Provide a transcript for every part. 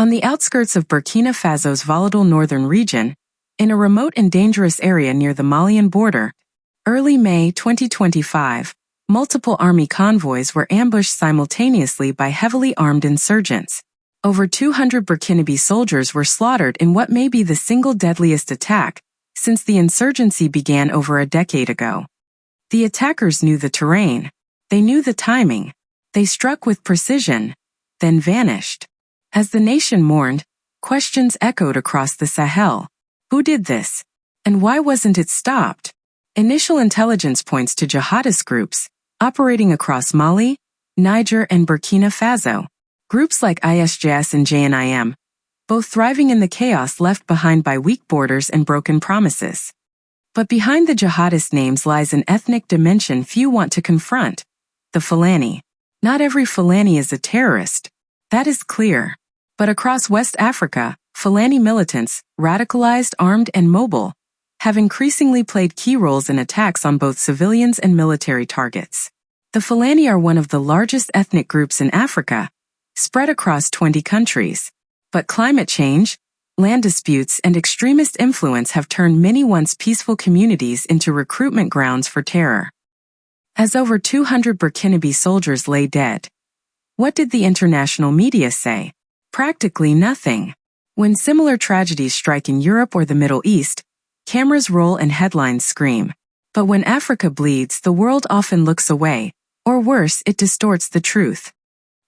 On the outskirts of Burkina Faso's volatile northern region, in a remote and dangerous area near the Malian border, early May 2025, multiple army convoys were ambushed simultaneously by heavily armed insurgents. Over 200 Burkinabe soldiers were slaughtered in what may be the single deadliest attack since the insurgency began over a decade ago. The attackers knew the terrain. They knew the timing. They struck with precision, then vanished. As the nation mourned, questions echoed across the Sahel. Who did this? And why wasn't it stopped? Initial intelligence points to jihadist groups operating across Mali, Niger, and Burkina Faso. Groups like ISJS and JNIM, both thriving in the chaos left behind by weak borders and broken promises. But behind the jihadist names lies an ethnic dimension few want to confront: the Fulani. Not every Fulani is a terrorist. That is clear. But across West Africa, Fulani militants, radicalized, armed, and mobile, have increasingly played key roles in attacks on both civilians and military targets. The Fulani are one of the largest ethnic groups in Africa, spread across 20 countries. But climate change, land disputes, and extremist influence have turned many once peaceful communities into recruitment grounds for terror. As over 200 Burkinabe soldiers lay dead, what did the international media say? Practically nothing. When similar tragedies strike in Europe or the Middle East, cameras roll and headlines scream. But when Africa bleeds, the world often looks away, or worse, it distorts the truth.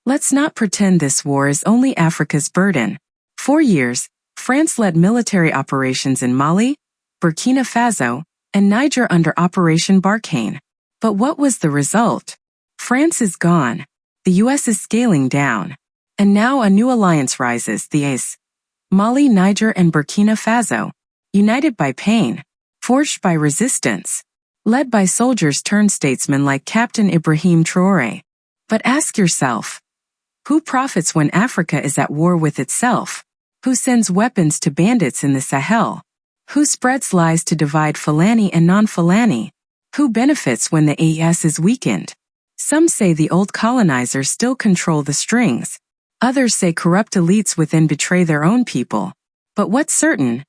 Let's not pretend this war is only Africa's burden. For years, France led military operations in Mali, Burkina Faso, and Niger under Operation Barkhane. But what was the result? France is gone. The US is scaling down. And now a new alliance rises, the ACE. Mali, Niger, and Burkina Faso, united by pain, forged by resistance, led by soldiers turned statesmen like Captain Ibrahim Traoré. But ask yourself, who profits when Africa is at war with itself? Who sends weapons to bandits in the Sahel? Who spreads lies to divide Fulani and non-Fulani? Who benefits when the AES is weakened? Some say the old colonizers still control the strings. Others say corrupt elites within betray their own people. But what's certain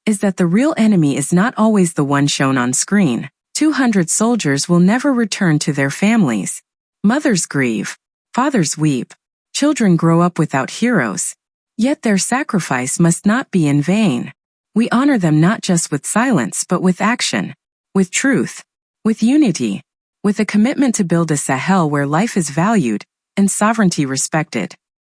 is that the real enemy is not always the one shown on screen. 200 soldiers will never return to their families. Mothers grieve. Fathers weep. Children grow up without heroes. Yet their sacrifice must not be in vain. We honor them not just with silence but with action, with truth, with unity, with a commitment to build a Sahel where life is valued and sovereignty respected.